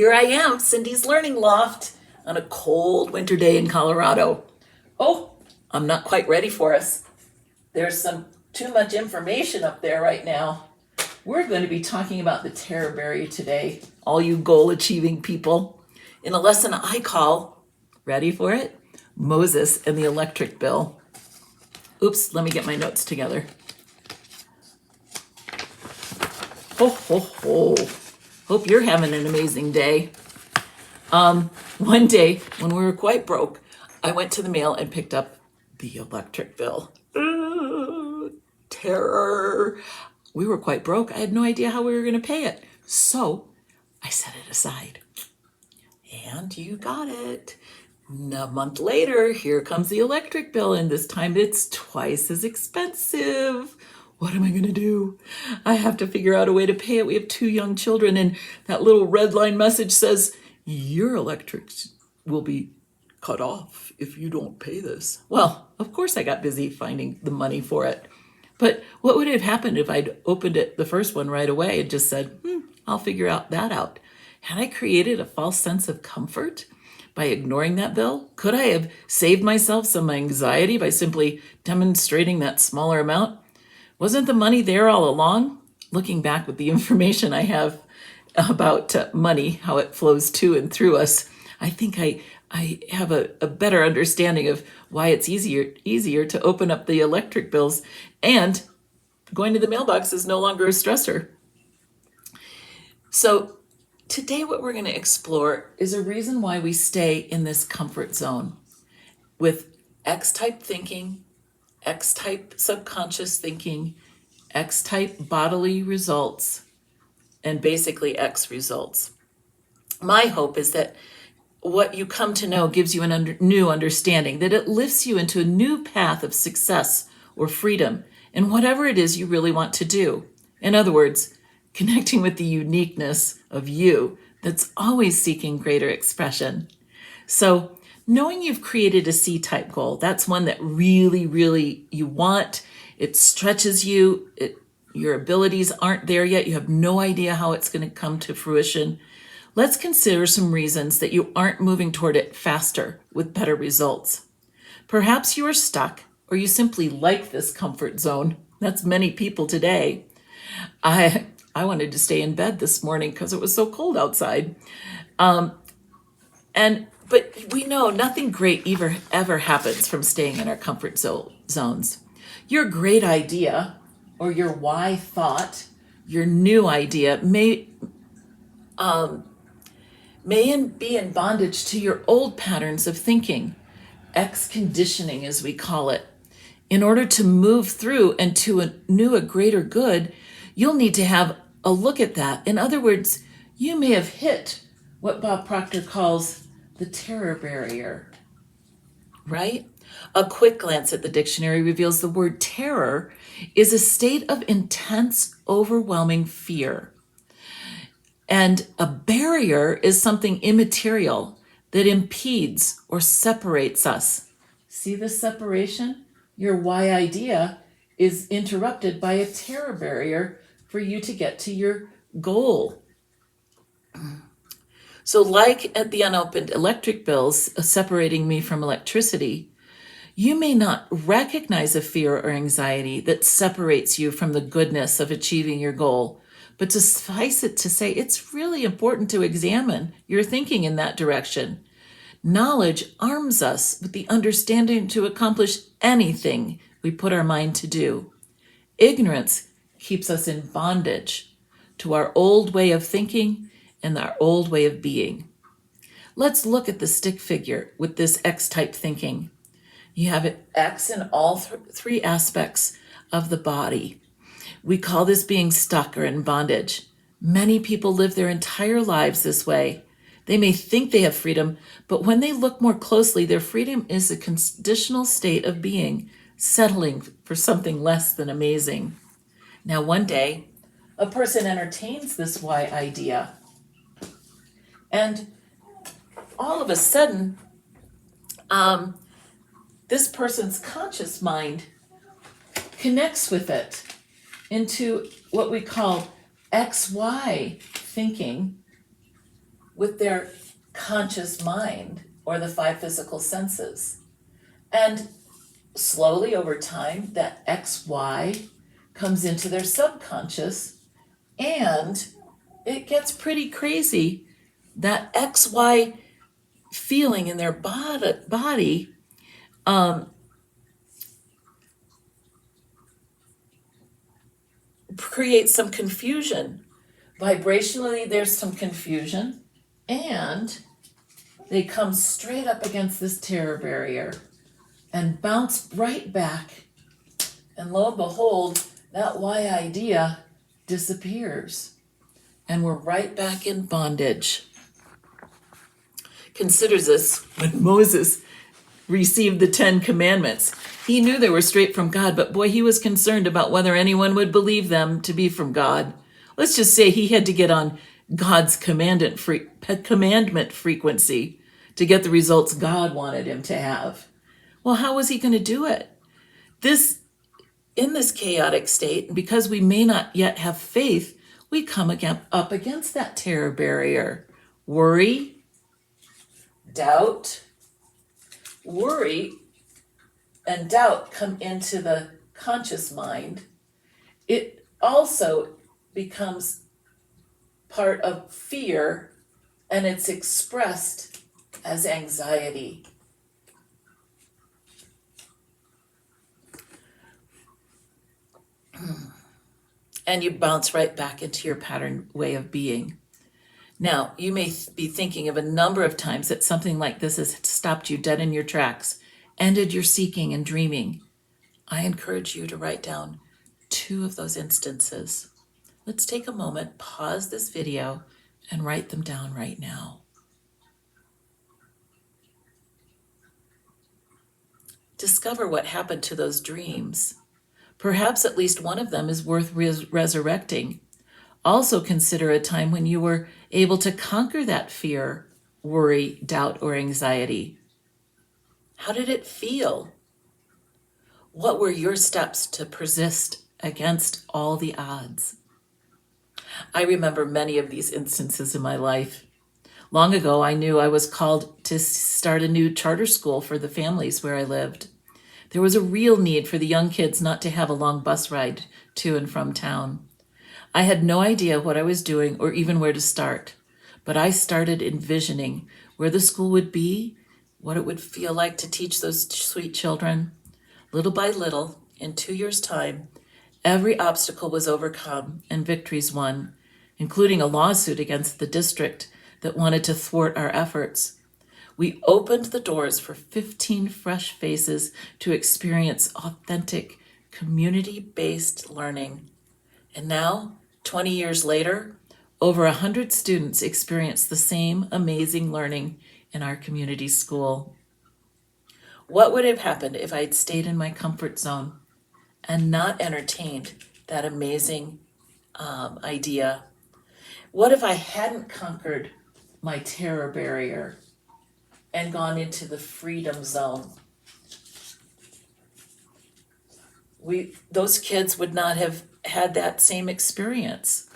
Here I am, Cindy's Learning Loft, on a cold winter day in Colorado. Oh, I'm not quite ready for us. There's too much information up there right now. We're going to be talking about the terror barrier today, all you goal-achieving people, in a lesson I call, ready for it? Moses and the Electric Bill. Oops, let me get my notes together. Ho, ho, ho. Hope you're having an amazing day. One day, when we were quite broke, I went to the mail and picked up the electric bill. Terror. We were quite broke. I had no idea how we were going to pay it. So I set it aside. And you got it. A month later, here comes the electric bill, and this time it's twice as expensive. What am I going to do? I have to figure out a way to pay it. We have 2 young children, and that little red line message says, your electric will be cut off if you don't pay this. Well, of course I got busy finding the money for it. But what would have happened if I'd opened it, the first one, right away and just said, I'll figure that out? Had I created a false sense of comfort by ignoring that bill? Could I have saved myself some anxiety by simply demonstrating that smaller amount? Wasn't the money there all along? Looking back with the information I have about money, how it flows to and through us, I think I have a better understanding of why it's easier to open up the electric bills, and going to the mailbox is no longer a stressor. So today what we're going to explore is a reason why we stay in this comfort zone with X-type thinking, X-type subconscious thinking, X-type bodily results, and basically X results. My hope is that what you come to know gives you a new understanding, that it lifts you into a new path of success or freedom in whatever it is you really want to do. In other words, connecting with the uniqueness of you that's always seeking greater expression. So knowing you've created a C-type goal, that's one that really, really you want. It stretches you. Your abilities aren't there yet. You have no idea how it's going to come to fruition. Let's consider some reasons that you aren't moving toward it faster with better results. Perhaps you are stuck, or you simply like this comfort zone. That's many people today. I wanted to stay in bed this morning because it was so cold outside. But we know nothing great ever happens from staying in our comfort zones. Your great idea, or your why thought, your new idea may be in bondage to your old patterns of thinking, X conditioning as we call it. In order to move through and to a greater good, you'll need to have a look at that. In other words, you may have hit what Bob Proctor calls the terror barrier, right? A quick glance at the dictionary reveals the word terror is a state of intense, overwhelming fear. And a barrier is something immaterial that impedes or separates us. See the separation? Your why idea is interrupted by a terror barrier for you to get to your goal. So like at the unopened electric bills separating me from electricity, you may not recognize a fear or anxiety that separates you from the goodness of achieving your goal. But to suffice it to say, it's really important to examine your thinking in that direction. Knowledge arms us with the understanding to accomplish anything we put our mind to do. Ignorance keeps us in bondage to our old way of thinking and our old way of being. Let's look at the stick figure with this X-type thinking. You have X in all 3 aspects of the body. We call this being stuck or in bondage. Many people live their entire lives this way. They may think they have freedom, but when they look more closely, their freedom is a conditional state of being, settling for something less than amazing. Now, one day, a person entertains this why idea, and all of a sudden, this person's conscious mind connects with it into what we call XY thinking, with their conscious mind or the five physical senses. And slowly over time, that XY comes into their subconscious, and it gets pretty crazy. That XY feeling in their body creates some confusion. Vibrationally, there's some confusion, and they come straight up against this terror barrier and bounce right back. And lo and behold, that Y idea disappears. And we're right back in bondage. Consider this when Moses received the 10 Commandments. He knew they were straight from God, but boy, he was concerned about whether anyone would believe them to be from God. Let's just say he had to get on God's commandment frequency to get the results God wanted him to have. Well, how was he going to do it? In this chaotic state, because we may not yet have faith, we come up against that terror barrier. Worry, doubt. Worry and doubt come into the conscious mind. It also becomes part of fear, and it's expressed as anxiety. And you bounce right back into your pattern way of being. Now, you may be thinking of a number of times that something like this has stopped you dead in your tracks, ended your seeking and dreaming. I encourage you to write down 2 of those instances. Let's take a moment, pause this video, and write them down right now. Discover what happened to those dreams. Perhaps at least one of them is worth resurrecting. Also consider a time when you were able to conquer that fear, worry, doubt, or anxiety. How did it feel? What were your steps to persist against all the odds? I remember many of these instances in my life. Long ago, I knew I was called to start a new charter school for the families where I lived. There was a real need for the young kids not to have a long bus ride to and from town. I had no idea what I was doing or even where to start, but I started envisioning where the school would be, what it would feel like to teach those sweet children. Little by little, in 2 years' time, every obstacle was overcome and victories won, including a lawsuit against the district that wanted to thwart our efforts. We opened the doors for 15 fresh faces to experience authentic, community-based learning. And now, 20 years later, over 100 students experience the same amazing learning in our community school. What would have happened if I'd stayed in my comfort zone and not entertained that amazing idea? What if I hadn't conquered my terror barrier and gone into the freedom zone? Those kids would not have had that same experience.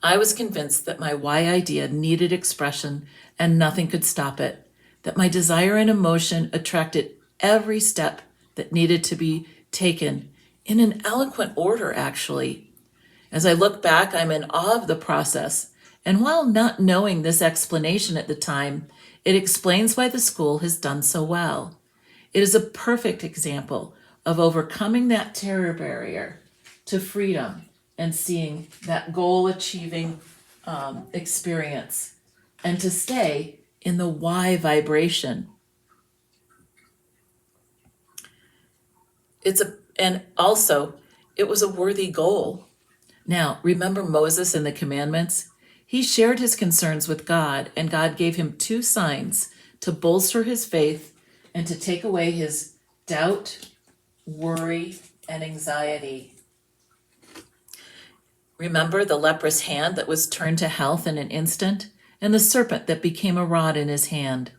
I was convinced that my why idea needed expression and nothing could stop it, that my desire and emotion attracted every step that needed to be taken in an eloquent order, actually. As I look back, I'm in awe of the process. And while not knowing this explanation at the time, it explains why the school has done so well. It is a perfect example of overcoming that terror barrier to freedom and seeing that goal-achieving experience, and to stay in the why vibration. And also, it was a worthy goal. Now, remember Moses and the commandments? He shared his concerns with God, and God gave him 2 signs to bolster his faith and to take away his doubt, worry, and anxiety. Remember the leprous hand that was turned to health in an instant, and the serpent that became a rod in his hand.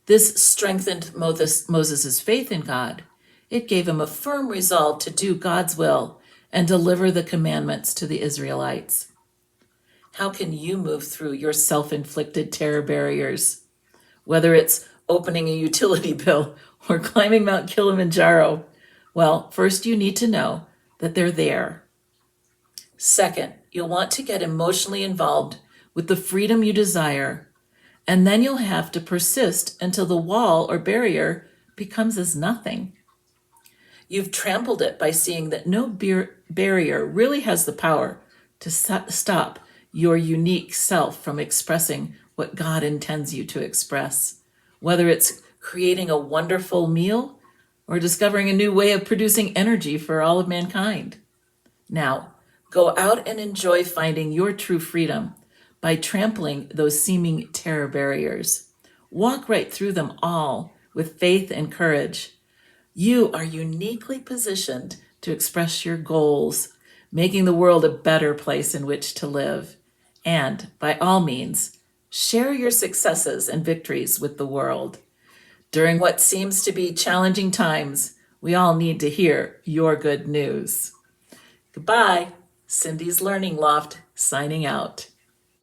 This strengthened Moses' faith in God. It gave him a firm resolve to do God's will and deliver the commandments to the Israelites. How can you move through your self-inflicted terror barriers? Whether it's opening a utility bill or climbing Mount Kilimanjaro, well, first you need to know that they're there. Second, you'll want to get emotionally involved with the freedom you desire, and then you'll have to persist until the wall or barrier becomes as nothing. You've trampled it by seeing that no barrier really has the power to stop your unique self from expressing what God intends you to express, whether it's creating a wonderful meal or discovering a new way of producing energy for all of mankind. Now, go out and enjoy finding your true freedom by trampling those seeming terror barriers. Walk right through them all with faith and courage. You are uniquely positioned to express your goals, making the world a better place in which to live. And by all means, share your successes and victories with the world. During what seems to be challenging times, we all need to hear your good news. Goodbye. Cindy's Learning Loft signing out.